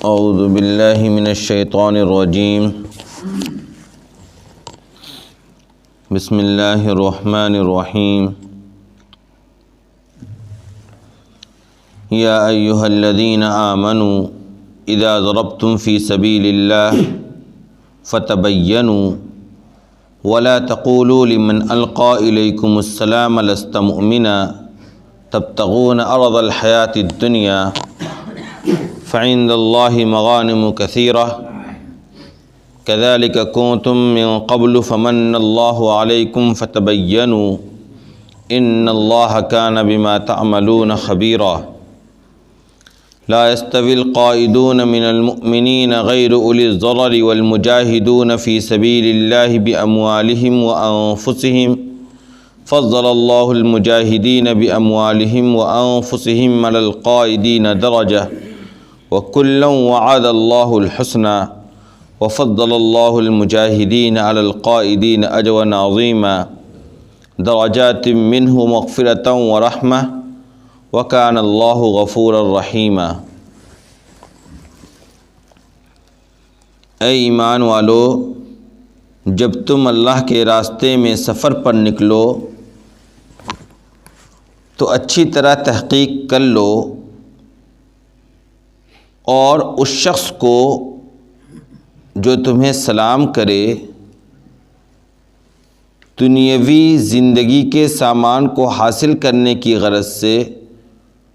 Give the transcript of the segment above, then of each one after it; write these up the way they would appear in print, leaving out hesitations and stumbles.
اعوذ باللہ من الشیطان الرجیم بسم اللہ الرحمن الرحیم یا ایہا الذین آمنوا اذا ضربتم فی سبیل اللہ فتبینوا ولا تقولوا لمن القى الیکم السلام لست مؤمنا تبتغون عرض الحیاۃ الدنیا فعند اللہ مغانم کثیرہ كذلك كنتم من قبل فمن اللہ علیکم فتبینوا ان اللہ كان بما تعملون خبیرا لا يستوي القائدون من المؤمنين غير أولي الضرر والمجاهدون في سبيل الله بأموالهم وأنفسهم فضل الله المجاهدين بأموالهم وأنفسهم على القائدين درجة وكلا وعد الله الحسنى وفضل الله المجاهدين على القائدين أجرا عظيما درجات منه مغفرة ورحمة وَكَانَ اللَّهُ غَفُورًا رَحِيمًا۔ اے ایمان والو، جب تم اللہ کے راستے میں سفر پر نکلو تو اچھی طرح تحقیق کر لو اور اس شخص کو جو تمہیں سلام کرے دنیاوی زندگی کے سامان کو حاصل کرنے کی غرض سے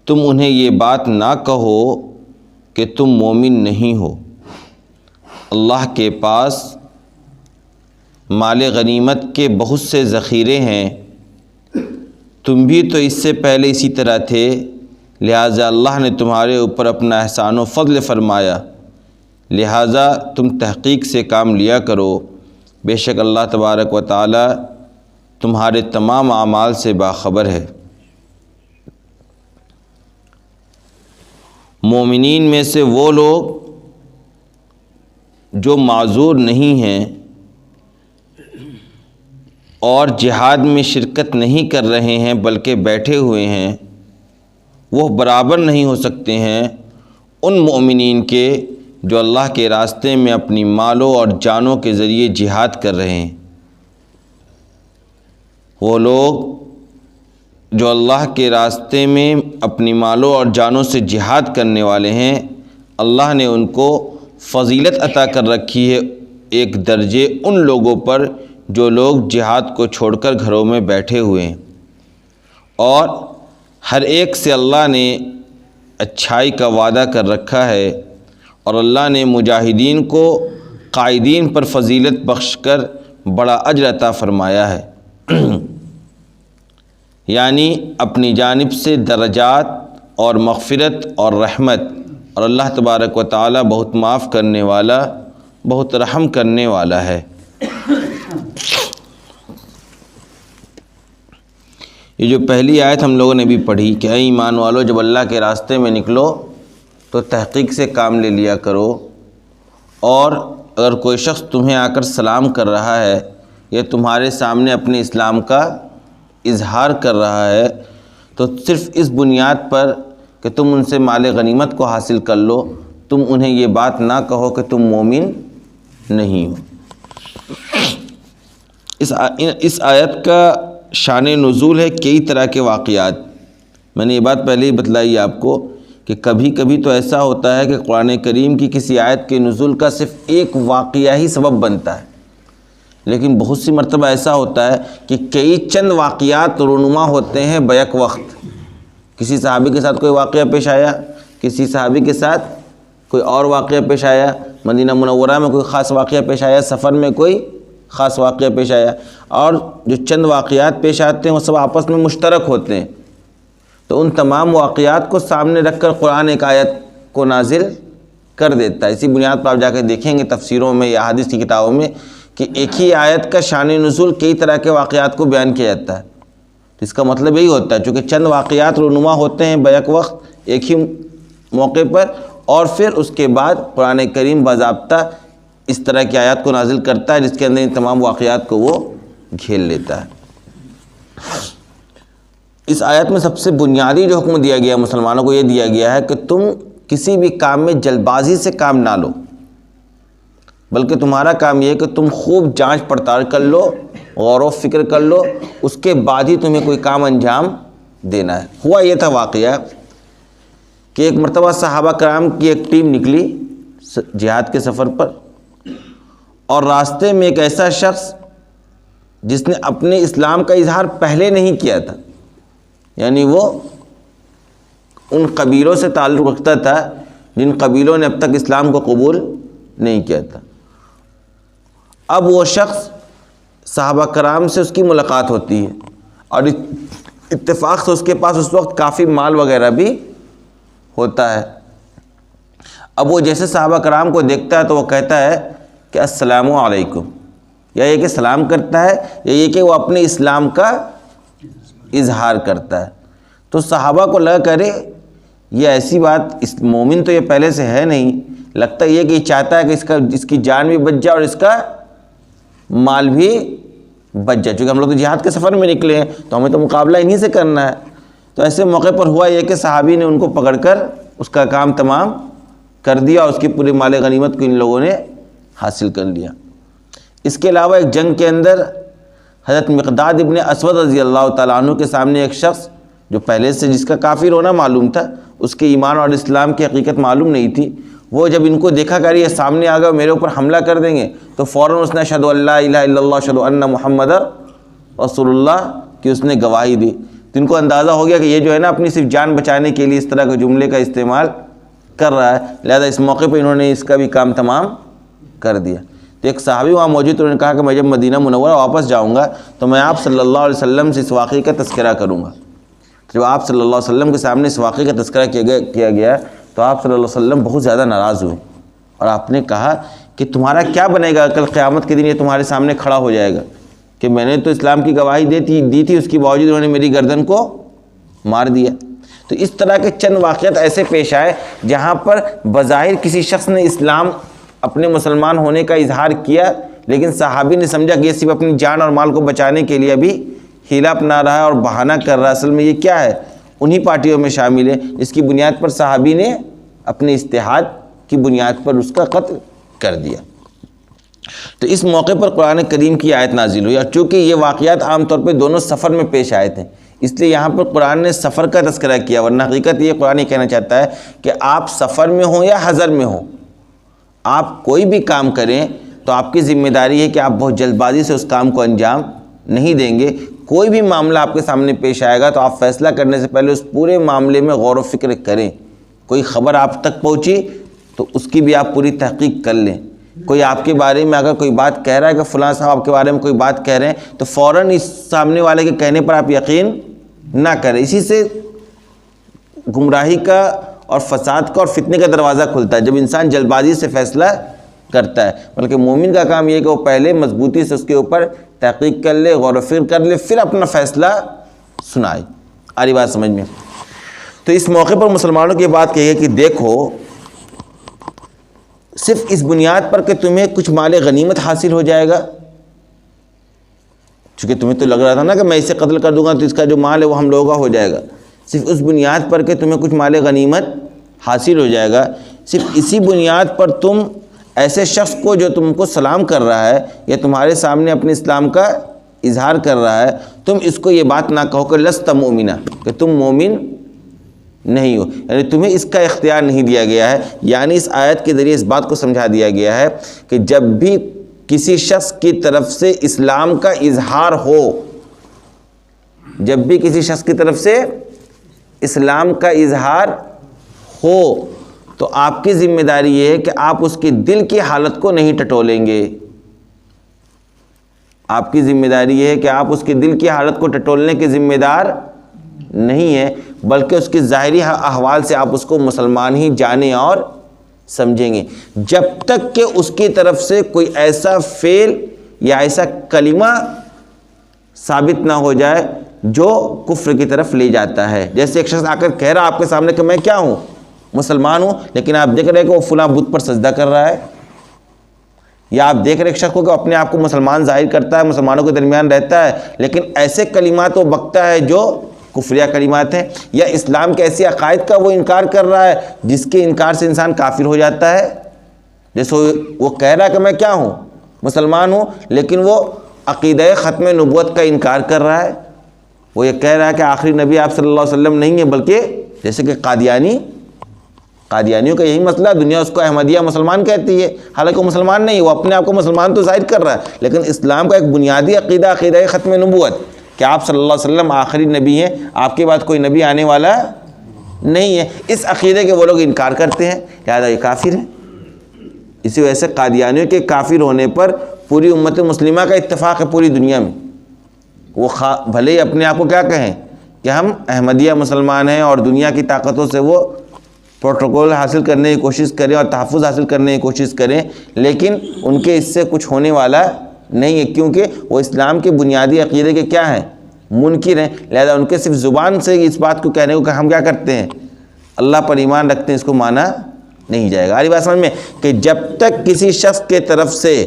تم انہیں یہ بات نہ کہو کہ تم مومن نہیں ہو۔ اللہ کے پاس مال غنیمت کے بہت سے ذخیرے ہیں، تم بھی تو اس سے پہلے اسی طرح تھے، لہٰذا اللہ نے تمہارے اوپر اپنا احسان و فضل فرمایا، لہٰذا تم تحقیق سے کام لیا کرو، بے شک اللہ تبارک و تعالی تمہارے تمام اعمال سے باخبر ہے۔ مومنین میں سے وہ لوگ جو معذور نہیں ہیں اور جہاد میں شرکت نہیں کر رہے ہیں بلکہ بیٹھے ہوئے ہیں، وہ برابر نہیں ہو سکتے ہیں ان مومنین کے جو اللہ کے راستے میں اپنی مالوں اور جانوں کے ذریعے جہاد کر رہے ہیں۔ وہ لوگ جو اللہ کے راستے میں اپنی مالوں اور جانوں سے جہاد کرنے والے ہیں، اللہ نے ان کو فضیلت عطا کر رکھی ہے ایک درجے ان لوگوں پر جو لوگ جہاد کو چھوڑ کر گھروں میں بیٹھے ہوئے ہیں، اور ہر ایک سے اللہ نے اچھائی کا وعدہ کر رکھا ہے، اور اللہ نے مجاہدین کو قائدین پر فضیلت بخش کر بڑا اجر عطا فرمایا ہے، یعنی اپنی جانب سے درجات اور مغفرت اور رحمت، اور اللہ تبارک و تعالی بہت معاف کرنے والا، بہت رحم کرنے والا ہے۔ یہ جو پہلی آیت ہم لوگوں نے بھی پڑھی کہ اے ایمان والو، جب اللہ کے راستے میں نکلو تو تحقیق سے کام لے لیا کرو، اور اگر کوئی شخص تمہیں آ کر سلام کر رہا ہے یا تمہارے سامنے اپنے اسلام کا اظہار کر رہا ہے تو صرف اس بنیاد پر کہ تم ان سے مال غنیمت کو حاصل کر لو، تم انہیں یہ بات نہ کہو کہ تم مومن نہیں ہو۔ اس آیت کا شان نزول ہے کئی طرح کے واقعات۔ میں نے یہ بات پہلے ہی بتلائی آپ کو کہ کبھی کبھی تو ایسا ہوتا ہے کہ قرآن کریم کی کسی آیت کے نزول کا صرف ایک واقعہ ہی سبب بنتا ہے، لیکن بہت سی مرتبہ ایسا ہوتا ہے کہ کئی چند واقعات رونما ہوتے ہیں بیک وقت۔ کسی صحابی کے ساتھ کوئی واقعہ پیش آیا، کسی صحابی کے ساتھ کوئی اور واقعہ پیش آیا، مدینہ منورہ میں کوئی خاص واقعہ پیش آیا، سفر میں کوئی خاص واقعہ پیش آیا، اور جو چند واقعات پیش آتے ہیں وہ سب آپس میں مشترک ہوتے ہیں، تو ان تمام واقعات کو سامنے رکھ کر قرآن ایک آیت کو نازل کر دیتا ہے۔ اسی بنیاد پر آپ جا کے دیکھیں گے تفسیروں میں یا حدیث کی کتابوں میں کہ ایک ہی آیت کا شان نزول کئی طرح کے واقعات کو بیان کیا جاتا ہے۔ اس کا مطلب یہی ہوتا ہے چونکہ چند واقعات رونما ہوتے ہیں بیک وقت ایک ہی موقع پر، اور پھر اس کے بعد قرآن کریم باضابطہ اس طرح کی آیات کو نازل کرتا ہے جس کے اندر ان تمام واقعات کو وہ گھیر لیتا ہے۔ اس آیت میں سب سے بنیادی جو حکم دیا گیا مسلمانوں کو یہ دیا گیا ہے کہ تم کسی بھی کام میں جلد بازی سے کام نہ لو، بلکہ تمہارا کام یہ ہے کہ تم خوب جانچ پڑتال کر لو، غور و فکر کر لو، اس کے بعد ہی تمہیں کوئی کام انجام دینا ہے۔ ہوا یہ تھا واقعہ کہ ایک مرتبہ صحابہ کرام کی ایک ٹیم نکلی جہاد کے سفر پر، اور راستے میں ایک ایسا شخص جس نے اپنے اسلام کا اظہار پہلے نہیں کیا تھا، یعنی وہ ان قبیلوں سے تعلق رکھتا تھا جن قبیلوں نے اب تک اسلام کو قبول نہیں کیا تھا۔ اب وہ شخص صحابہ کرام سے اس کی ملاقات ہوتی ہے، اور اتفاق سے اس کے پاس اس وقت کافی مال وغیرہ بھی ہوتا ہے۔ اب وہ جیسے صحابہ کرام کو دیکھتا ہے تو وہ کہتا ہے کہ السلام علیکم، یا یہ کہ سلام کرتا ہے، یا یہ کہ وہ اپنے اسلام کا اظہار کرتا ہے۔ تو صحابہ کو لگا کرے یہ ایسی بات، اس مومن تو یہ پہلے سے ہے نہیں، لگتا یہ کہ یہ چاہتا ہے کہ اس کی جان بھی بچ جائے اور اس کا مال بھی بچ جائے، چونکہ ہم لوگ تو جہاد کے سفر میں نکلے ہیں تو ہمیں تو مقابلہ انہی سے کرنا ہے۔ تو ایسے موقع پر ہوا یہ کہ صحابی نے ان کو پکڑ کر اس کا کام تمام کر دیا، اور اس کی پوری مال غنیمت کو ان لوگوں نے حاصل کر لیا۔ اس کے علاوہ ایک جنگ کے اندر حضرت مقداد ابن اسود رضی اللہ تعالیٰ عنہ کے سامنے ایک شخص جو پہلے سے جس کا کافر ہونا معلوم تھا، اس کے ایمان اور اسلام کی حقیقت معلوم نہیں تھی، وہ جب ان کو دیکھا کہ یہ سامنے آ گئے میرے اوپر حملہ کر دیں گے، تو فوراً اس نے اشہد ان لا الہ الا اللہ اشہد ان محمد رسول اللہ کی اس نے گواہی دی۔ تو ان کو اندازہ ہو گیا کہ یہ جو ہے نا اپنی صرف جان بچانے کے لیے اس طرح کے جملے کا استعمال کر رہا ہے، لہذا اس موقع پہ انہوں نے اس کا بھی کام تمام کر دیا۔ تو ایک صحابی وہاں موجود تو انہوں نے کہا کہ میں جب مدینہ منورہ واپس جاؤں گا تو میں آپ صلی اللہ علیہ وسلم سے اس واقعے کا تذکرہ کروں گا۔ جب آپ صلی اللہ علیہ وسلم کے سامنے اس واقعے کا تذکرہ کیا گیا تو آپ صلی اللہ علیہ وسلم بہت زیادہ ناراض ہوئے، اور آپ نے کہا کہ تمہارا کیا بنے گا کل قیامت کے دن یہ تمہارے سامنے کھڑا ہو جائے گا کہ میں نے تو اسلام کی گواہی دی تھی، اس کی باوجود انہوں نے میری گردن کو مار دیا۔ تو اس طرح کے چند واقعات ایسے پیش آئے جہاں پر بظاہر کسی شخص نے اسلام اپنے مسلمان ہونے کا اظہار کیا، لیکن صحابی نے سمجھا کہ یہ صرف اپنی جان اور مال کو بچانے کے لیے ابھی ہیلہ اپنا رہا ہے اور بہانہ کر رہا ہے، اصل میں یہ کیا ہے، انہی پارٹیوں میں شامل ہے جس کی بنیاد پر صحابی نے اپنے اجتہاد کی بنیاد پر اس کا قتل کر دیا۔ تو اس موقع پر قرآن کریم کی آیت نازل ہوئی، اور چونکہ یہ واقعات عام طور پہ دونوں سفر میں پیش آئے تھے اس لیے یہاں پر قرآن نے سفر کا تذکرہ کیا، ورنہ حقیقت یہ قرآن یہ کہنا چاہتا ہے کہ آپ سفر میں ہوں یا حضر میں ہوں، آپ کوئی بھی کام کریں تو آپ کی ذمہ داری ہے کہ آپ بہت جلد بازی سے اس کام کو انجام نہیں دیں گے۔ کوئی بھی معاملہ آپ کے سامنے پیش آئے گا تو آپ فیصلہ کرنے سے پہلے اس پورے معاملے میں غور و فکر کریں۔ کوئی خبر آپ تک پہنچی تو اس کی بھی آپ پوری تحقیق کر لیں۔ کوئی آپ کے بارے میں اگر کوئی بات کہہ رہا ہے کہ فلاں صاحب آپ کے بارے میں کوئی بات کہہ رہے ہیں تو فوراً اس سامنے والے کے کہنے پر آپ یقین نہ کریں، اسی سے گمراہی کا اور فساد کا اور فتنے کا دروازہ کھلتا ہے جب انسان جلد بازی سے فیصلہ کرتا ہے۔ بلکہ مومن کا کام یہ ہے کہ وہ پہلے مضبوطی سے اس کے اوپر تحقیق کر لے، غور و فکر کر لے، پھر اپنا فیصلہ سنائے۔ آ رہی بات سمجھ میں؟ تو اس موقع پر مسلمانوں کی بات کہی ہے کہ دیکھو، صرف اس بنیاد پر کہ تمہیں کچھ مال غنیمت حاصل ہو جائے گا، چونکہ تمہیں تو لگ رہا تھا نا کہ میں اسے قتل کر دوں گا تو اس کا جو مال ہے وہ ہم لوگوں کا ہو جائے گا، صرف اس بنیاد پر کہ تمہیں کچھ مال غنیمت حاصل ہو جائے گا، صرف اسی بنیاد پر تم ایسے شخص کو جو تم کو سلام کر رہا ہے یا تمہارے سامنے اپنے اسلام کا اظہار کر رہا ہے، تم اس کو یہ بات نہ کہو کہ لست مومنا، کہ تم مومن نہیں ہو، یعنی تمہیں اس کا اختیار نہیں دیا گیا ہے۔ یعنی اس آیت کے ذریعے اس بات کو سمجھا دیا گیا ہے کہ جب بھی کسی شخص کی طرف سے اسلام کا اظہار ہو، جب بھی کسی شخص کی طرف سے اسلام کا اظہار ہو تو آپ کی ذمہ داری یہ ہے کہ آپ اس کے دل کی حالت کو نہیں ٹٹولیں گے۔ آپ کی ذمہ داری یہ ہے کہ آپ اس کے دل کی حالت کو ٹٹولنے کے ذمہ دار نہیں ہے، بلکہ اس کے ظاہری احوال سے آپ اس کو مسلمان ہی جانیں اور سمجھیں گے، جب تک کہ اس کی طرف سے کوئی ایسا فعل یا ایسا کلمہ ثابت نہ ہو جائے جو کفر کی طرف لے جاتا ہے۔ جیسے ایک شخص آ کر کہہ رہا آپ کے سامنے کہ میں کیا ہوں، مسلمان ہوں، لیکن آپ دیکھ رہے کہ وہ فلاں بت پر سجدہ کر رہا ہے، یا آپ دیکھ رہے ایک شخص کو کہ اپنے آپ کو مسلمان ظاہر کرتا ہے، مسلمانوں کے درمیان رہتا ہے، لیکن ایسے کلمات وہ بکتا ہے جو کفریہ کلمات ہیں، یا اسلام کے ایسے عقائد کا وہ انکار کر رہا ہے جس کے انکار سے انسان کافر ہو جاتا ہے. جیسے وہ کہہ رہا ہے کہ میں کیا ہوں، مسلمان ہوں، لیکن وہ عقیدہ ختم نبوت کا انکار کر رہا ہے. وہ یہ کہہ رہا ہے کہ آخری نبی آپ صلی اللہ علیہ وسلم نہیں ہے، بلکہ جیسے کہ قادیانیوں کا یہی مسئلہ، دنیا اس کو احمدیہ مسلمان کہتی ہے، حالانکہ وہ مسلمان نہیں، وہ اپنے آپ کو مسلمان تو ظاہر کر رہا ہے، لیکن اسلام کا ایک بنیادی عقیدہ ختم نبوت کہ آپ صلی اللہ علیہ وسلم آخری نبی ہیں، آپ کے بعد کوئی نبی آنے والا نہیں ہے، اس عقیدے کے وہ لوگ انکار کرتے ہیں، لہٰذا یہ کافر ہیں. اسی وجہ سے قادیانیوں کے کافر ہونے پر پوری امت مسلمہ کا اتفاق ہے پوری دنیا میں. وہ بھلے ہی اپنے آپ کو کیا کہیں کہ ہم احمدیہ مسلمان ہیں، اور دنیا کی طاقتوں سے وہ پروٹوکول حاصل کرنے کی کوشش کریں اور تحفظ حاصل کرنے کی کوشش کریں، لیکن ان کے اس سے کچھ ہونے والا نہیں ہے، کیونکہ وہ اسلام کے بنیادی عقیدے کے کیا ہیں، منکر ہیں. لہذا ان کے صرف زبان سے اس بات کو کہنے کو کہ ہم کیا کرتے ہیں، اللہ پر ایمان رکھتے ہیں، اس کو مانا نہیں جائے گا. آری بات سمجھ میں کہ جب تک کسی شخص کے طرف سے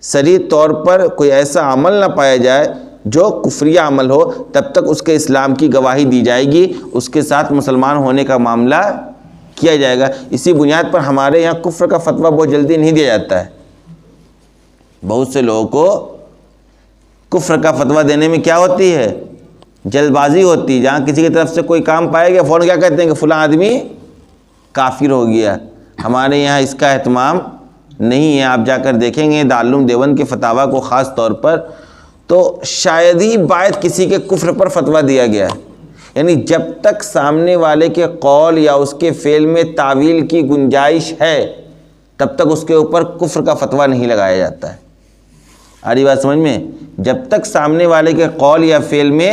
صریح طور پر کوئی ایسا عمل نہ پایا جائے جو کفریہ عمل ہو، تب تک اس کے اسلام کی گواہی دی جائے گی، اس کے ساتھ مسلمان ہونے کا معاملہ کیا جائے گا. اسی بنیاد پر ہمارے یہاں کفر کا فتویٰ بہت جلدی نہیں دیا جاتا ہے. بہت سے لوگوں کو کفر کا فتویٰ دینے میں کیا ہوتی ہے، جلد بازی ہوتی ہے. جہاں کسی کی طرف سے کوئی کام پایا گیا فوراً کیا کہتے ہیں کہ فلاں آدمی کافر ہو گیا. ہمارے یہاں اس کا اہتمام نہیں ہے. آپ جا کر دیکھیں گے دارالعلوم دیوبند کے فتاویٰ کو خاص طور پر، تو شاید ہی باید کسی کے کفر پر فتویٰ دیا گیا ہے. یعنی جب تک سامنے والے کے قول یا اس کے فعل میں تعویل کی گنجائش ہے، تب تک اس کے اوپر کفر کا فتویٰ نہیں لگایا جاتا ہے. آ رہی بات سمجھ میں؟ جب تک سامنے والے کے قول یا فعل میں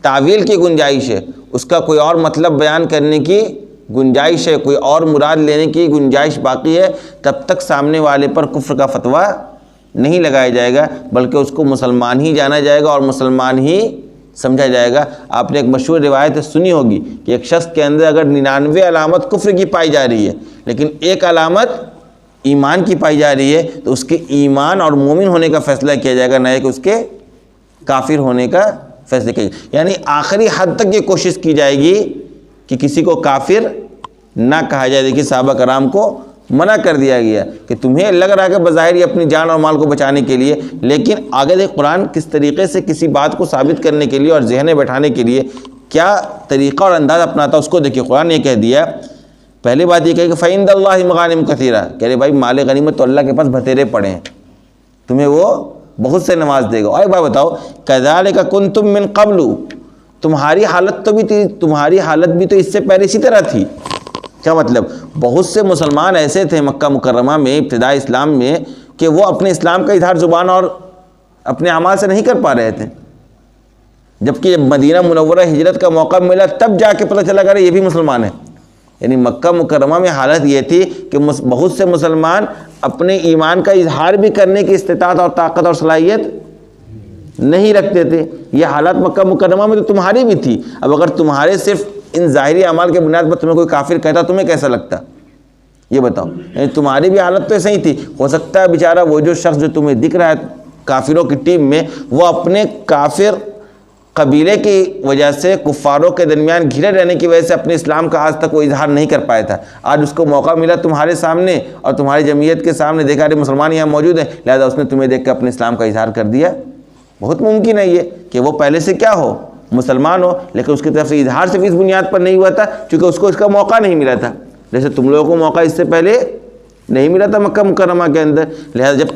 تعویل کی گنجائش ہے، اس کا کوئی اور مطلب بیان کرنے کی گنجائش ہے، کوئی اور مراد لینے کی گنجائش باقی ہے، تب تک سامنے والے پر کفر کا فتویٰ نہیں لگایا جائے گا، بلکہ اس کو مسلمان ہی جانا جائے گا اور مسلمان ہی سمجھا جائے گا. آپ نے ایک مشہور روایت سنی ہوگی کہ ایک شخص کے اندر اگر 99 علامت کفر کی پائی جا رہی ہے، لیکن ایک علامت ایمان کی پائی جا رہی ہے، تو اس کے ایمان اور مومن ہونے کا فیصلہ کیا جائے گا، نہ کہ اس کے کافر ہونے کا فیصلہ کیا جائے گا. یعنی آخری حد تک یہ کوشش کی جائے گی کہ کسی کو کافر نہ کہا جائے. دیکھیے صحابہ کرام کو منع کر دیا گیا کہ تمہیں لگ رہا ہے کہ بظاہر یہ اپنی جان اور مال کو بچانے کے لیے، لیکن آگے دیکھ قرآن کس طریقے سے کسی بات کو ثابت کرنے کے لیے اور ذہن میں بٹھانے کے لیے کیا طریقہ اور انداز اپناتا ہے، اس کو دیکھیے. قرآن نے کہہ دیا، پہلی بات یہ کہے کہ فَإِنَّ اللَّهِ مَغَانِمُ كَثِيرَةٌ، کہہ رہے بھائی مال غنیمت تو اللہ کے پاس بھتیرے پڑے ہیں، تمہیں وہ بہت سے نواز دے گا. اور ایک بات بتاؤ، كَذَلِكَ كُنْتُم مِّن قَبْلُ، تمہاری حالت بھی تو اس سے پہلے اسی طرح تھی. کیا مطلب؟ بہت سے مسلمان ایسے تھے مکہ مکرمہ میں ابتدائی اسلام میں کہ وہ اپنے اسلام کا اظہار زبان اور اپنے اعمال سے نہیں کر پا رہے تھے، جبکہ جب مدینہ منورہ ہجرت کا موقع ملا تب جا کے پتہ چلا کہ یہ بھی مسلمان ہیں. یعنی مکہ مکرمہ میں حالت یہ تھی کہ بہت سے مسلمان اپنے ایمان کا اظہار بھی کرنے کی استطاعت اور طاقت اور صلاحیت نہیں رکھتے تھے. یہ حالات مکہ مکرمہ میں تو تمہاری بھی تھی. اب اگر تمہارے صرف ان ظاہری اعمال کے بنیاد پر تمہیں کوئی کافر کہتا تمہیں کیسا لگتا؟ یہ بتاؤ. یعنی تمہاری بھی حالت تو ایسے ہی تھی. ہو سکتا ہے بیچارہ وہ جو شخص جو تمہیں دکھ رہا ہے کافروں کی ٹیم میں، وہ اپنے کافر قبیلے کی وجہ سے کفاروں کے درمیان گھرے رہنے کی وجہ سے اپنے اسلام کا آج تک وہ اظہار نہیں کر پایا تھا. آج اس کو موقع ملا تمہارے سامنے اور تمہاری جمعیت کے سامنے، دیکھا ارے مسلمان یہاں موجود ہیں، لہذا اس نے تمہیں دیکھ کے اپنے اسلام کا اظہار کر دیا. بہت ممکن ہے یہ کہ وہ پہلے سے کیا ہو، مسلمان ہو، لیکن اس کی طرف سے اظہار صرف اس بنیاد پر نہیں ہوا تھا چونکہ اس کو اس کا موقع نہیں ملا تھا، جیسے تم لوگوں کو موقع اس سے پہلے نہیں ملا تھا مکہ مکرمہ کے اندر. لہذا جب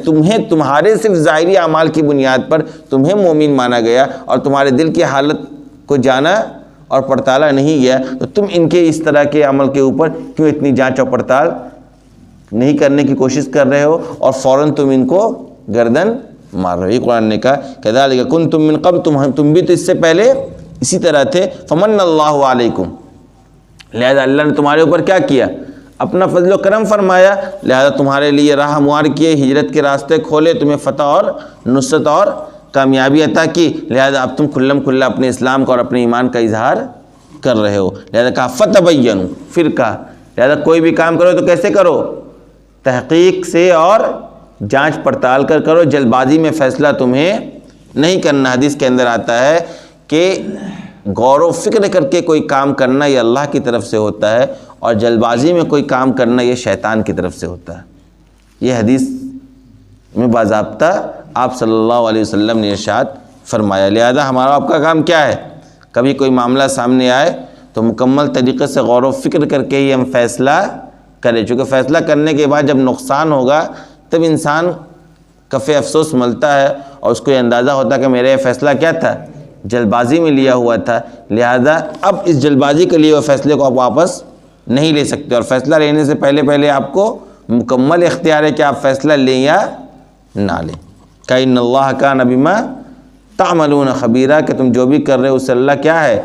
تمہارے صرف ظاہری اعمال کی بنیاد پر تمہیں مومن مانا گیا اور تمہارے دل کی حالت کو جانا اور پڑتالا نہیں گیا، تو تم ان کے اس طرح کے عمل کے اوپر کیوں اتنی جانچ اور پڑتال نہیں کرنے کی کوشش کر رہے ہو اور فوراً تم ان کو گردن مار رہے ہو؟ قرآن نے کہا كَذَلِكَ كُنْتُم مِّن قَبْلُ، تم بھی تو اس سے پہلے اسی طرح تھے. فَمَنَّ اللَّهُ عَلَيْكُمْ، لہذا اللہ نے تمہارے اوپر کیا کیا؟ اپنا فضل و کرم فرمایا. لہذا تمہارے لیے راہ ہموار کیے، ہجرت کے راستے کھولے، تمہیں فتح اور نصرت اور کامیابی عطا کی. لہذا اب تم کھلم کھلا اپنے اسلام کا اور اپنے ایمان کا اظہار کر رہے ہو. لہذا کہا فَتَبَيَّنُوا، پھر کہا لہذا کوئی بھی کام کرو تو کیسے کرو؟ تحقیق سے اور جانچ پڑتال کر کرو، جلد بازی میں فیصلہ تمہیں نہیں کرنا. حدیث کے اندر آتا ہے کہ غور و فکر کر کے کوئی کام کرنا یہ اللہ کی طرف سے ہوتا ہے، اور جلد بازی میں کوئی کام کرنا یہ شیطان کی طرف سے ہوتا ہے۔ یہ حدیث میں باضابطہ آپ صلی اللہ علیہ وسلم نے ارشاد فرمایا۔ لہذا ہمارا آپ کا کام کیا ہے؟ کبھی کوئی معاملہ سامنے آئے تو مکمل طریقے سے غور و فکر کر کے ہی ہم فیصلہ کریں، چونکہ فیصلہ کرنے کے بعد جب نقصان ہوگا تب انسان کف افسوس ملتا ہے، اور اس کو یہ اندازہ ہوتا ہے کہ میرا یہ فیصلہ کیا تھا؟ جلد بازی میں لیا ہوا تھا۔ لہذا اب اس جلد بازی کے لیے وہ فیصلے کو آپ واپس نہیں لے سکتے، اور فیصلہ لینے سے پہلے آپ کو مکمل اختیار ہے کہ آپ فیصلہ لیں یا نہ لیں۔ کہ ان اللہ کان بما تعملون خبیرہ، کہ تم جو بھی کر رہے ہو اس سے اللہ کیا ہے؟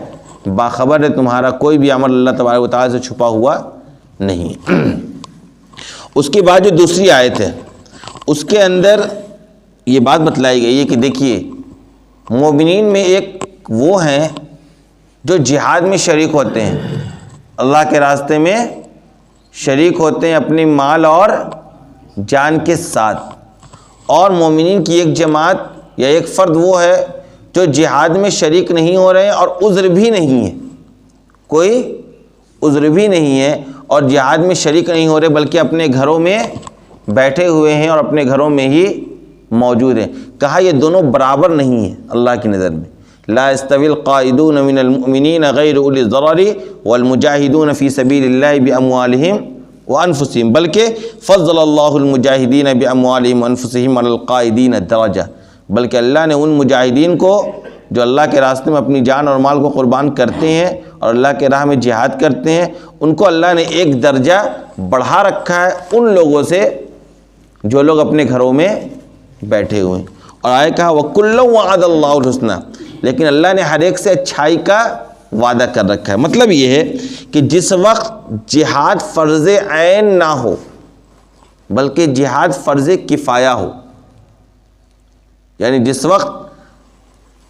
باخبر ہے، تمہارا کوئی بھی عمل اللہ تبارک و تعالیٰ سے چھپا ہوا نہیں۔ اس کے بعد جو دوسری آیت ہے اس کے اندر یہ بات بتلائی گئی ہے کہ دیکھیے مومنین میں ایک وہ ہیں جو جہاد میں شریک ہوتے ہیں، اللہ کے راستے میں شریک ہوتے ہیں اپنی مال اور جان کے ساتھ، اور مومنین کی ایک جماعت یا ایک فرد وہ ہے جو جہاد میں شریک نہیں ہو رہے ہیں اور عذر بھی نہیں ہے، کوئی عذر بھی نہیں ہے اور جہاد میں شریک نہیں ہو رہے، بلکہ اپنے گھروں میں بیٹھے ہوئے ہیں اور اپنے گھروں میں ہی موجود ہیں۔ کہا یہ دونوں برابر نہیں ہیں اللہ کی نظر میں۔ لا يستوي القائدون من المؤمنین غیر اولی الضرر والمجاہدون فی سبیل اللہ باموالہم وانفسہم، بلکہ فضل اللہ المجاہدین باموالہم وانفسہم علی القائدین درجہ، بلکہ اللہ نے ان مجاہدین کو جو اللہ کے راستے میں اپنی جان اور مال کو قربان کرتے ہیں اور اللہ کے راہ میں جہاد کرتے ہیں، ان کو اللہ نے ایک درجہ بڑھا رکھا ہے ان لوگوں سے جو لوگ اپنے گھروں میں بیٹھے ہوئے ہیں۔ اور آئے کہا وَكُلًّا وَعَدَ اللَّهُ الْحُسْنَى، لیکن اللہ نے ہر ایک سے اچھائی کا وعدہ کر رکھا ہے۔ مطلب یہ ہے کہ جس وقت جہاد فرض عین نہ ہو بلکہ جہاد فرض کفایہ ہو، یعنی جس وقت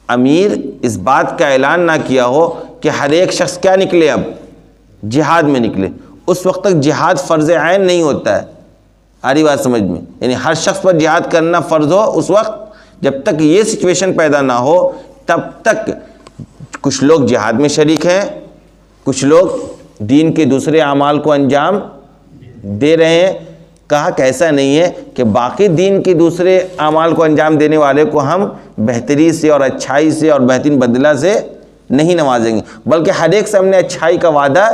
امیر اس بات کا اعلان نہ کیا ہو کہ ہر ایک شخص کیا نکلے، اب جہاد میں نکلے، اس وقت تک جہاد فرض عین نہیں ہوتا ہے۔ آ رہی بات سمجھ میں؟ یعنی ہر شخص پر جہاد کرنا فرض ہو، اس وقت جب تک یہ سچویشن پیدا نہ ہو تب تک کچھ لوگ جہاد میں شریک ہیں، کچھ لوگ دین کے دوسرے اعمال کو انجام دے رہے ہیں۔ کہا کہ ایسا نہیں ہے کہ باقی دین کے دوسرے اعمال کو انجام دینے والے کو ہم بہتری سے اور اچھائی سے اور بہترین بدلہ سے نہیں نوازیں گے، بلکہ ہر ایک سے ہم نے اچھائی کا وعدہ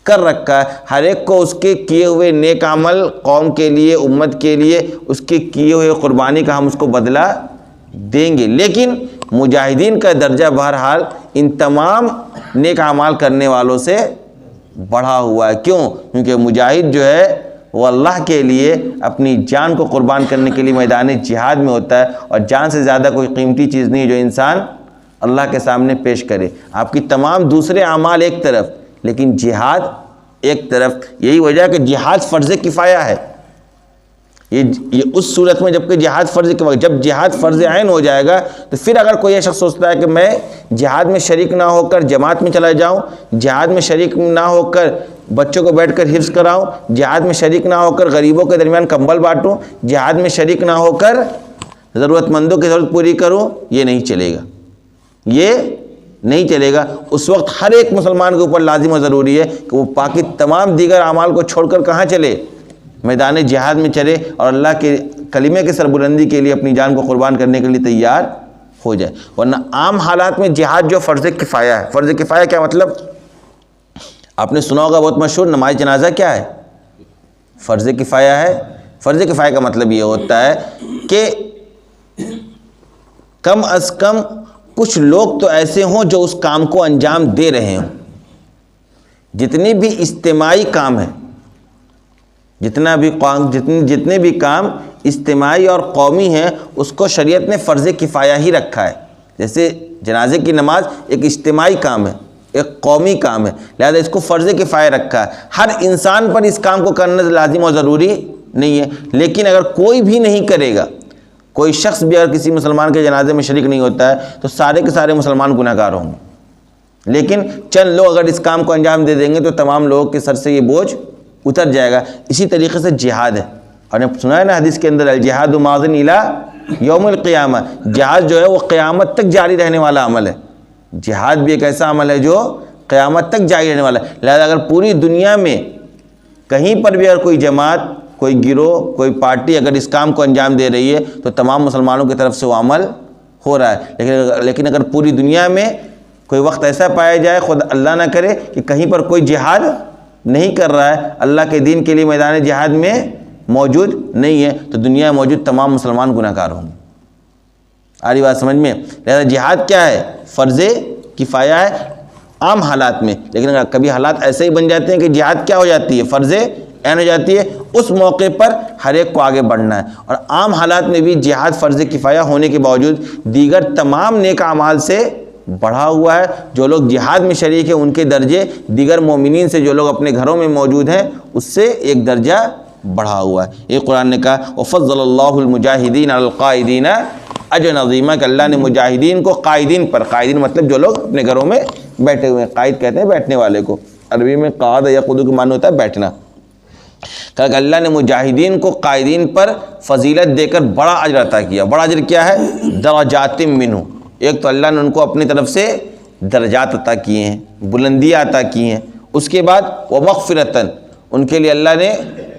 کر رکھا ہے، ہر ایک کو اس کے کیے ہوئے نیک عمل قوم کے لیے، امت کے لیے اس کے کیے ہوئے قربانی کا ہم اس کو بدلہ دیں گے۔ لیکن مجاہدین کا درجہ بہرحال ان تمام نیک اعمال کرنے والوں سے بڑھا ہوا ہے۔ کیوں؟ کیونکہ مجاہد جو ہے وہ اللہ کے لیے اپنی جان کو قربان کرنے کے لیے میدان جہاد میں ہوتا ہے، اور جان سے زیادہ کوئی قیمتی چیز نہیں جو انسان اللہ کے سامنے پیش کرے۔ آپ کی تمام دوسرے اعمال ایک طرف لیکن جہاد ایک طرف۔ یہی وجہ ہے کہ جہاد فرض کفایہ ہے۔ یہ اس صورت میں جب کہ جہاد فرض کفایہ، جب جہاد فرض عین ہو جائے گا تو پھر اگر کوئی یہ شخص سوچتا ہے کہ میں جہاد میں شریک نہ ہو کر جماعت میں چلا جاؤں، جہاد میں شریک نہ ہو کر بچوں کو بیٹھ کر حفظ کراؤں، جہاد میں شریک نہ ہو کر غریبوں کے درمیان کمبل بانٹوں، جہاد میں شریک نہ ہو کر ضرورت مندوں کی ضرورت پوری کروں، یہ نہیں چلے گا، یہ نہیں چلے گا۔ اس وقت ہر ایک مسلمان کے اوپر لازم و ضروری ہے کہ وہ باقی تمام دیگر اعمال کو چھوڑ کر کہاں چلے؟ میدان جہاد میں چلے، اور اللہ کے کلمے کے سربلندی کے لیے اپنی جان کو قربان کرنے کے لیے تیار ہو جائے۔ ورنہ عام حالات میں جہاد جو فرض کفایہ ہے، فرض کفایہ کیا مطلب؟ آپ نے سنا ہوگا بہت مشہور نماز جنازہ کیا ہے؟ فرض کفایہ ہے۔ فرض کفایہ کا مطلب یہ ہوتا ہے کہ کم از کم کچھ لوگ تو ایسے ہوں جو اس کام کو انجام دے رہے ہوں۔ جتنے بھی اجتماعی کام ہیں، جتنے بھی کام اجتماعی اور قومی ہیں، اس کو شریعت نے فرض کفایہ ہی رکھا ہے۔ جیسے جنازے کی نماز ایک اجتماعی کام ہے، ایک قومی کام ہے، لہذا اس کو فرض کفایہ رکھا ہے۔ ہر انسان پر اس کام کو کرنا لازم اور ضروری نہیں ہے، لیکن اگر کوئی بھی نہیں کرے گا، کوئی شخص بھی اگر کسی مسلمان کے جنازے میں شریک نہیں ہوتا ہے تو سارے کے سارے مسلمان گناہ گار ہوں گے، لیکن چند لوگ اگر اس کام کو انجام دے دیں گے تو تمام لوگوں کے سر سے یہ بوجھ اتر جائے گا۔ اسی طریقے سے جہاد ہے، اور نے سنا ہے نا حدیث کے اندر الجہاد ماضٍ الی یوم القیامہ، جہاد جو ہے وہ قیامت تک جاری رہنے والا عمل ہے۔ جہاد بھی ایک ایسا عمل ہے جو قیامت تک جاری رہنے والا ہے. لہذا اگر پوری دنیا میں کہیں پر بھی اگر کوئی جماعت، کوئی گروہ، کوئی پارٹی اگر اس کام کو انجام دے رہی ہے تو تمام مسلمانوں کی طرف سے وہ عمل ہو رہا ہے. لیکن اگر پوری دنیا میں کوئی وقت ایسا پایا جائے، خود اللہ نہ کرے، کہ کہیں پر کوئی جہاد نہیں کر رہا ہے، اللہ کے دین کے لیے میدان جہاد میں موجود نہیں ہے، تو دنیا میں موجود تمام مسلمان گناہ گار ہوں گے. آ رہی بات سمجھ میں؟ لہذا جہاد کیا ہے؟ فرض کفایہ ہے عام حالات میں. لیکن اگر کبھی حالات ایسے ہی بن جاتے ہیں کہ جہاد کیا ہو جاتی ہے؟ فرض عین ہو جاتی ہے، اس موقع پر ہر ایک کو آگے بڑھنا ہے. اور عام حالات میں بھی جہاد فرض کفایہ ہونے کے باوجود دیگر تمام نیک اعمال سے بڑھا ہوا ہے. جو لوگ جہاد میں شریک ہیں ان کے درجے دیگر مومنین سے، جو لوگ اپنے گھروں میں موجود ہیں، اس سے ایک درجہ بڑھا ہوا ہے. یہ قرآن نے کہا وَفَضَّلَ اللَّهُ الْمُجَاهِدِينَ عَلَى الْقَائِدِينَ اجرا عظیما، کہ اللہ نے مجاہدین کو قائدین پر، قائدین مطلب جو لوگ اپنے گھروں میں بیٹھے ہوئے ہیں، قائد کہتے ہیں بیٹھنے والے کو، عربی میں قعد یقعد کا معنی ہوتا ہے بیٹھنا. کہا کہ اللہ نے مجاہدین کو قائدین پر فضیلت دے کر بڑا اجر عطا کیا. بڑا اجر کیا ہے؟ درجات منہ. ایک تو اللہ نے ان کو اپنی طرف سے درجات عطا کیے ہیں، بلندیاں عطا کی ہیں. اس کے بعد ومغفرتاً، ان کے لیے اللہ نے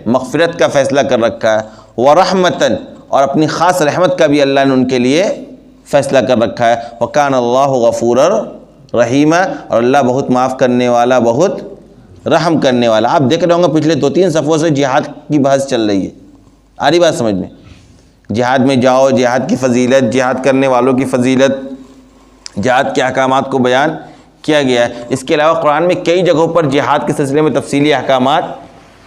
مغفرت کا فیصلہ کر رکھا ہے. ورحمتاً، اور اپنی خاص رحمت کا بھی اللہ نے ان کے لیے فیصلہ کر رکھا ہے. وکان اللہ غفورا رحیما، اور اللہ بہت معاف کرنے والا، بہت رحم کرنے والا. آپ دیکھ رہے ہوں گے پچھلے 2-3 صفحوں سے جہاد کی بحث چل رہی ہے. آ رہی بات سمجھ میں؟ جہاد میں جاؤ، جہاد کی فضیلت، جہاد کرنے والوں کی فضیلت، جہاد کے احکامات کو بیان کیا گیا ہے. اس کے علاوہ قرآن میں کئی جگہوں پر جہاد کے سلسلے میں تفصیلی احکامات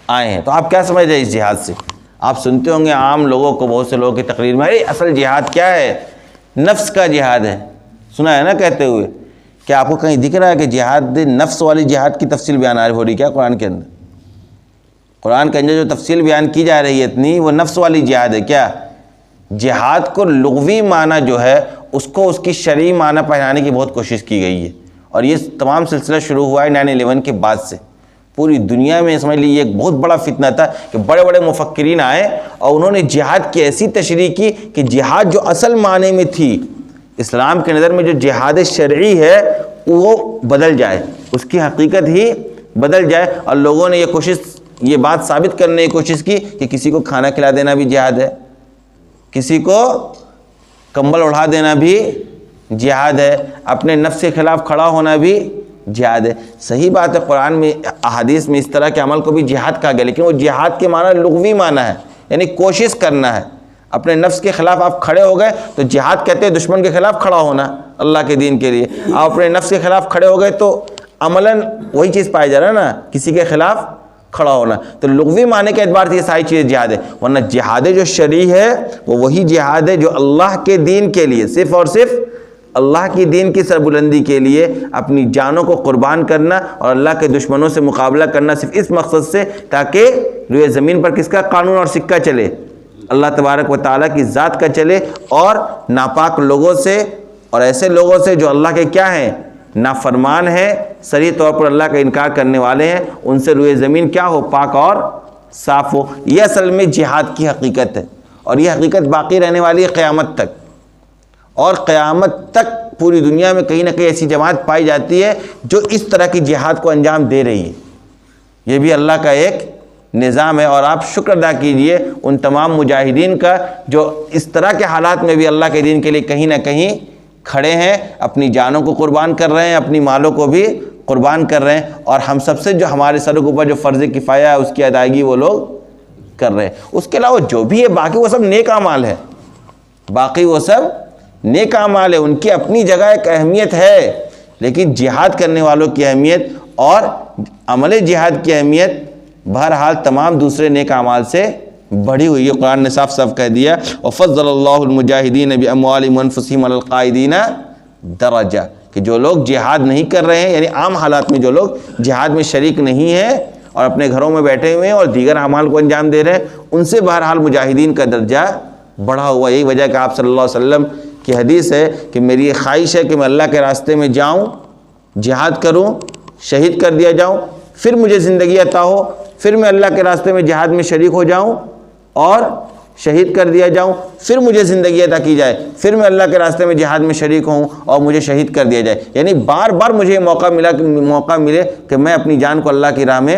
آئے ہیں. تو آپ کیا سمجھ رہے ہیں اس جہاد سے؟ آپ سنتے ہوں گے عام لوگوں کو، بہت سے لوگوں کی تقریر میں، ارے اصل جہاد کیا ہے؟ نفس کا جہاد ہے. سنا ہے نا کہتے ہوئے؟ کیا آپ کو کہیں دکھ رہا ہے کہ جہاد نفس والی جہاد کی تفصیل بیان ہو رہی کیا قرآن کے اندر؟ قرآن کے اندر جو تفصیل بیان کی جا رہی ہے اتنی، وہ نفس والی جہاد ہے کیا؟ جہاد کو لغوی معنی جو ہے اس کو اس کی شرعی معنی پہنانے کی بہت کوشش کی گئی ہے. اور یہ تمام سلسلہ شروع ہوا ہے 9/11 کے بعد سے. پوری دنیا میں سمجھ لیجیے ایک بہت بڑا فتنہ تھا کہ بڑے بڑے مفکرین آئے اور انہوں نے جہاد کی ایسی تشریح کی کہ جہاد جو اصل معنی میں تھی اسلام کے نظر میں، جو جہاد شرعی ہے وہ بدل جائے، اس کی حقیقت ہی بدل جائے. اور لوگوں نے یہ بات ثابت کرنے کی کوشش کی کہ کسی کو کھانا کھلا دینا بھی جہاد ہے، کسی کو کمبل اڑا دینا بھی جہاد ہے، اپنے نفس کے خلاف کھڑا ہونا بھی جہاد ہے. صحیح بات ہے، قرآن میں احادیث میں اس طرح کے عمل کو بھی جہاد کہا گیا، لیکن وہ جہاد کے معنی لغوی معنی ہے، یعنی کوشش کرنا ہے. اپنے نفس کے خلاف آپ کھڑے ہو گئے تو جہاد کہتے ہیں دشمن کے خلاف کھڑا ہونا اللہ کے دین کے لیے. آپ اپنے نفس کے خلاف کھڑے ہو گئے تو عملاً وہی چیز پائی جا رہا ہے نا، کسی کے خلاف کھڑا ہونا. تو لغوی معنی کے اعتبار سے یہ ساری چیزیں جہاد ہے. ورنہ جہاد جو شرعی ہے وہ وہی جہاد ہے جو اللہ کے دین کے لیے، صرف اور صرف اللہ کی دین کی سربلندی کے لیے اپنی جانوں کو قربان کرنا اور اللہ کے دشمنوں سے مقابلہ کرنا، صرف اس مقصد سے تاکہ روئے زمین پر کس کا قانون اور سکہ چلے؟ اللہ تبارک و تعالیٰ کی ذات کا چلے، اور ناپاک لوگوں سے اور ایسے لوگوں سے جو اللہ کے کیا ہیں؟ نافرمان ہیں، صریح طور پر اللہ کا انکار کرنے والے ہیں، ان سے روئے زمین کیا ہو؟ پاک اور صاف ہو. یہ اصل میں جہاد کی حقیقت ہے، اور یہ حقیقت باقی رہنے والی ہے قیامت تک. اور قیامت تک پوری دنیا میں کہیں نہ کہیں ایسی جماعت پائی جاتی ہے جو اس طرح کی جہاد کو انجام دے رہی ہے. یہ بھی اللہ کا ایک نظام ہے. اور آپ شکر ادا کیجئے ان تمام مجاہدین کا جو اس طرح کے حالات میں بھی اللہ کے دین کے لیے کہیں نہ کہیں کھڑے ہیں، اپنی جانوں کو قربان کر رہے ہیں، اپنی مالوں کو بھی قربان کر رہے ہیں. اور ہم سب سے جو ہمارے سروں کے اوپر جو فرض کفایہ ہے اس کی ادائیگی وہ لوگ کر رہے ہیں. اس کے علاوہ جو بھی ہے باقی وہ سب نیک اعمال ہے، باقی وہ سب نیک اعمال ہے. ان کی اپنی جگہ ایک اہمیت ہے، لیکن جہاد کرنے والوں کی اہمیت اور عمل جہاد کی اہمیت بہرحال تمام دوسرے نیک اعمال سے بڑھی ہوئی ہے. قرآن نے صاف صاف کہہ دیا وَفَضَّلَ اللَّهُ الْمُجَاهِدِينَ بِأَمْوَالِهِمْ وَأَنفُسِهِمْ عَلَى الْقَائِدِينَ دَرَجَةً، کہ جو لوگ جہاد نہیں کر رہے ہیں، یعنی عام حالات میں جو لوگ جہاد میں شریک نہیں ہیں اور اپنے گھروں میں بیٹھے ہوئے ہیں اور دیگر اعمال کو انجام دے رہے ہیں، ان سے بہرحال مجاہدین کا درجہ بڑھا ہوا. یہی وجہ کہ آپ صلی اللہ علیہ وسلم کی حدیث ہے کہ میری یہ خواہش ہے کہ میں اللہ کے راستے میں جاؤں، جہاد کروں، شہید کر دیا جاؤں، پھر مجھے زندگی عطا ہو، پھر میں اللہ کے راستے میں جہاد میں شریک ہو جاؤں اور شہید کر دیا جاؤں، پھر مجھے زندگی عطا کی جائے، پھر میں اللہ کے راستے میں جہاد میں شریک ہوں اور مجھے شہید کر دیا جائے. یعنی بار بار مجھے یہ موقع ملے کہ میں اپنی جان کو اللہ کی راہ میں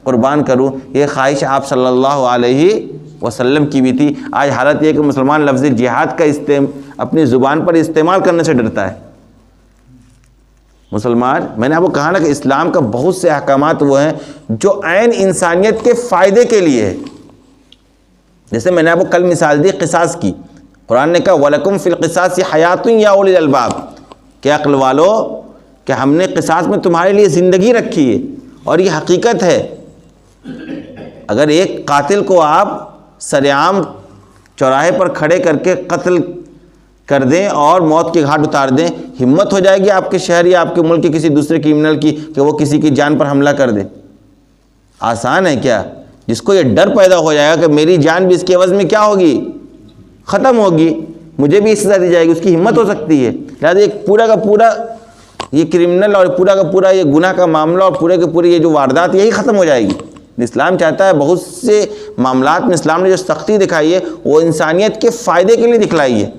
قربان کروں. یہ خواہش آپ صلی اللہ علیہ وسلم کی بھی تھی. آج حالت یہ ہے کہ مسلمان لفظ جہاد کا اپنی زبان پر استعمال کرنے سے ڈرتا ہے. مسلمان، میں نے آپ کو کہا نا کہ اسلام کا بہت سے احکامات وہ ہیں جو عین انسانیت کے فائدے کے لیے ہے. جیسے میں نے آپ کو کل مثال دی قصاص کی. قرآن نے کہا وَلَكُمْ فِي الْقِصَاصِ حَيَاتٌ يَا أُولِي الْأَلْبَابِ، کہ عقل والو کہ ہم نے قصاص میں تمہارے لیے زندگی رکھی ہے اور یہ حقیقت ہے. اگر ایک قاتل کو آپ سرعام چوراہے پر کھڑے کر کے قتل کر دیں اور موت کے گھاٹ اتار دیں، ہمت ہو جائے گی آپ کے شہر یا آپ کے ملک کے کسی دوسرے کرمنل کی کہ وہ کسی کی جان پر حملہ کر دے؟ آسان ہے کیا؟ جس کو یہ ڈر پیدا ہو جائے گا کہ میری جان بھی اس کے عوض میں کیا ہوگی؟ ختم ہوگی، مجھے بھی سزا دی جائے گی، اس کی ہمت ہو سکتی ہے. لہٰذا ایک پورا کا پورا یہ کرمنل اور پورا کا پورا یہ گناہ کا معاملہ اور پورے کے پورے یہ جو واردات یہی ختم ہو جائے گی. اسلام چاہتا ہے بہت سے معاملات میں اسلام نے جو سختی دکھائی ہے وہ انسانیت کے فائدے کے لیے دکھلائی ہے.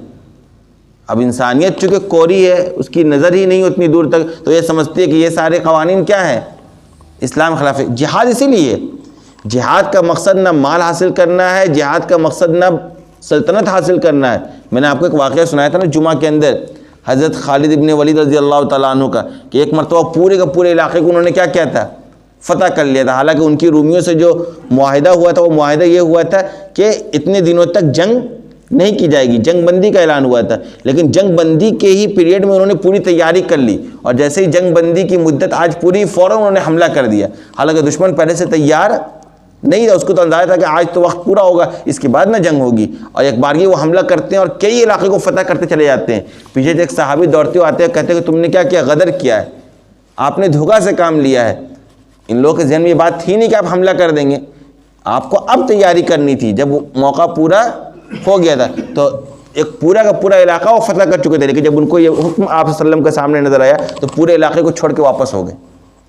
اب انسانیت چونکہ کوری ہے، اس کی نظر ہی نہیں اتنی دور تک، تو یہ سمجھتی ہے کہ یہ سارے قوانین کیا ہیں؟ اسلام خلاف ہے. جہاد اسی لیے، جہاد کا مقصد نہ مال حاصل کرنا ہے، جہاد کا مقصد نہ سلطنت حاصل کرنا ہے. میں نے آپ کو ایک واقعہ سنایا تھا نا جمعہ کے اندر، حضرت خالد ابن ولید رضی اللہ تعالیٰ عنہ کا، کہ ایک مرتبہ پورے کے پورے علاقے کو انہوں نے کیا کیا تھا؟ فتح کر لیا تھا. حالانکہ ان کی رومیوں سے جو معاہدہ ہوا تھا وہ معاہدہ یہ ہوا تھا کہ اتنے دنوں تک جنگ نہیں کی جائے گی، جنگ بندی کا اعلان ہوا تھا. لیکن جنگ بندی کے ہی پیریڈ میں انہوں نے پوری تیاری کر لی، اور جیسے ہی جنگ بندی کی مدت آج پوری، فوراً انہوں نے حملہ کر دیا. حالانکہ دشمن پہلے سے تیار نہیں تھا، اس کو تو اندازہ تھا کہ آج تو وقت پورا ہوگا، اس کے بعد نہ جنگ ہوگی. اور ایک بار یہ وہ حملہ کرتے ہیں اور کئی علاقے کو فتح کرتے چلے جاتے ہیں. پیچھے سے ایک صحابی دوڑتے ہوئے آتے ہیں، کہتے ہیں کہ تم نے کیا کیا؟ غدر کیا ہے، آپ نے دھوکہ سے کام لیا ہے. ان لوگوں کے ذہن میں یہ بات تھی نہیں کہ آپ حملہ کر دیں گے، آپ کو اب تیاری کرنی تھی. جب وہ موقع پورا ہو گیا تھا تو ایک پورا کا پورا علاقہ وہ فتح کر چکے تھے، لیکن جب ان کو یہ حکم آپ صلی اللہ علیہ وسلم کے سامنے نظر آیا تو پورے علاقے کو چھوڑ کے واپس ہو گئے.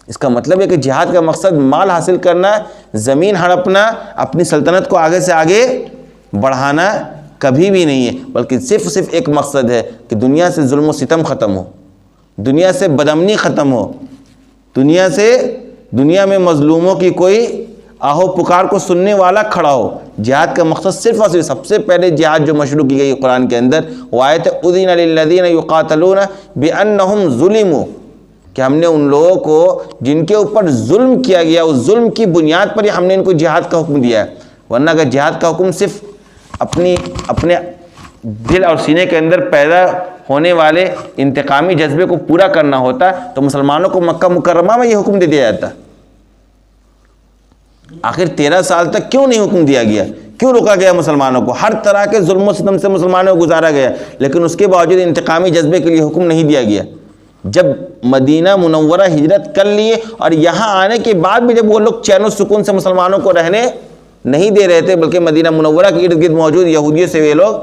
اس کا مطلب ہے کہ جہاد کا مقصد مال حاصل کرنا، زمین ہڑپنا، اپنی سلطنت کو آگے سے آگے بڑھانا کبھی بھی نہیں ہے، بلکہ صرف ایک مقصد ہے کہ دنیا سے ظلم و ستم ختم ہو، دنیا سے بدامنی ختم ہو، دنیا میں مظلوموں کی کوئی آہو پکار کو سننے والا کھڑا ہو. جہاد کا مقصد صرف اور صرف، سب سے پہلے جہاد جو مشروع کی گئی قرآن کے اندر وہ آیت اذن للذین یقاتلون بانہم ظلموا، کہ ہم نے ان لوگوں کو جن کے اوپر ظلم کیا گیا اس ظلم کی بنیاد پر ہی ہم نے ان کو جہاد کا حکم دیا ہے. ورنہ اگر جہاد کا حکم صرف اپنے دل اور سینے کے اندر پیدا ہونے والے انتقامی جذبے کو پورا کرنا ہوتا تو مسلمانوں کو مکہ مکرمہ میں یہ حکم دے دیا جاتا. آخر 13 سال تک کیوں نہیں حکم دیا گیا؟ کیوں روکا گیا مسلمانوں کو؟ ہر طرح کے ظلم و ستم سے مسلمانوں کو گزارا گیا، لیکن اس کے باوجود انتقامی جذبے کے لیے حکم نہیں دیا گیا. جب مدینہ منورہ ہجرت کر لیے اور یہاں آنے کے بعد بھی جب وہ لوگ چین و سکون سے مسلمانوں کو رہنے نہیں دے رہے تھے، بلکہ مدینہ منورہ کے ارد گرد موجود یہودیوں سے وہ لوگ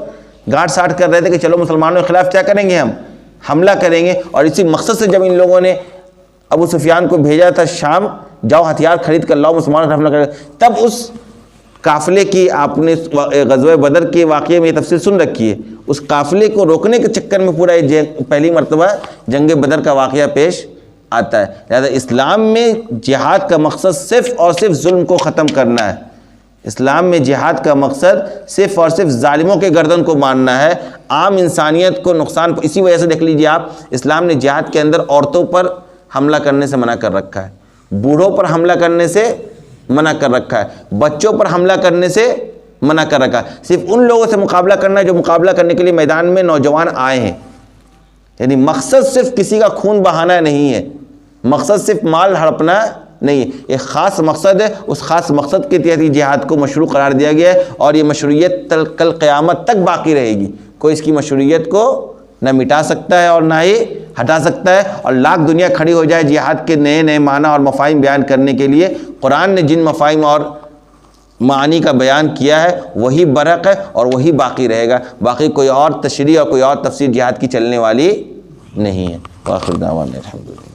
گاٹ ساٹھ کر رہے تھے کہ چلو مسلمانوں کے خلاف کیا کریں گے، ہم حملہ کریں گے. اور اسی مقصد سے جب ان لوگوں نے ابو سفیان کو بھیجا تھا شام، جاؤ ہتھیار خرید کر لاؤ مسلمانوں کا حملہ کرے، تب اس قافلے کی آپ نے غزوہ بدر کے واقعے میں یہ تفصیل سن رکھی ہے. اس قافلے کو روکنے کے چکر میں پورا یہ پہلی مرتبہ جنگ بدر کا واقعہ پیش آتا ہے. لہذا اسلام میں جہاد کا مقصد صرف اور صرف ظلم کو ختم کرنا ہے. اسلام میں جہاد کا مقصد صرف اور صرف ظالموں کے گردن کو ماننا ہے، عام انسانیت کو نقصان. اسی وجہ سے دیکھ لیجیے آپ، اسلام نے جہاد کے اندر عورتوں پر حملہ کرنے سے منع کر رکھا ہے، بوڑھوں پر حملہ کرنے سے منع کر رکھا ہے، بچوں پر حملہ کرنے سے منع کر رکھا ہے. صرف ان لوگوں سے مقابلہ کرنا ہے جو مقابلہ کرنے کے لیے میدان میں نوجوان آئے ہیں. یعنی مقصد صرف کسی کا خون بہانا نہیں ہے، مقصد صرف مال ہڑپنا نہیں ہے، ایک خاص مقصد ہے. اس خاص مقصد کے تحت جہاد کو مشروع قرار دیا گیا ہے، اور یہ مشروعیت کل قیامت تک باقی رہے گی. کوئی اس کی مشروعیت کو نہ مٹا سکتا ہے اور نہ ہی ہٹا سکتا ہے. اور لاکھ دنیا کھڑی ہو جائے جہاد کے نئے نئے معنی اور مفاہیم بیان کرنے کے لیے، قرآن نے جن مفاہیم اور معانی کا بیان کیا ہے وہی برحق ہے اور وہی باقی رہے گا. باقی کوئی اور تشریح اور کوئی اور تفسیر جہاد کی چلنے والی نہیں ہے. وآخر دعوانا الحمدللہ.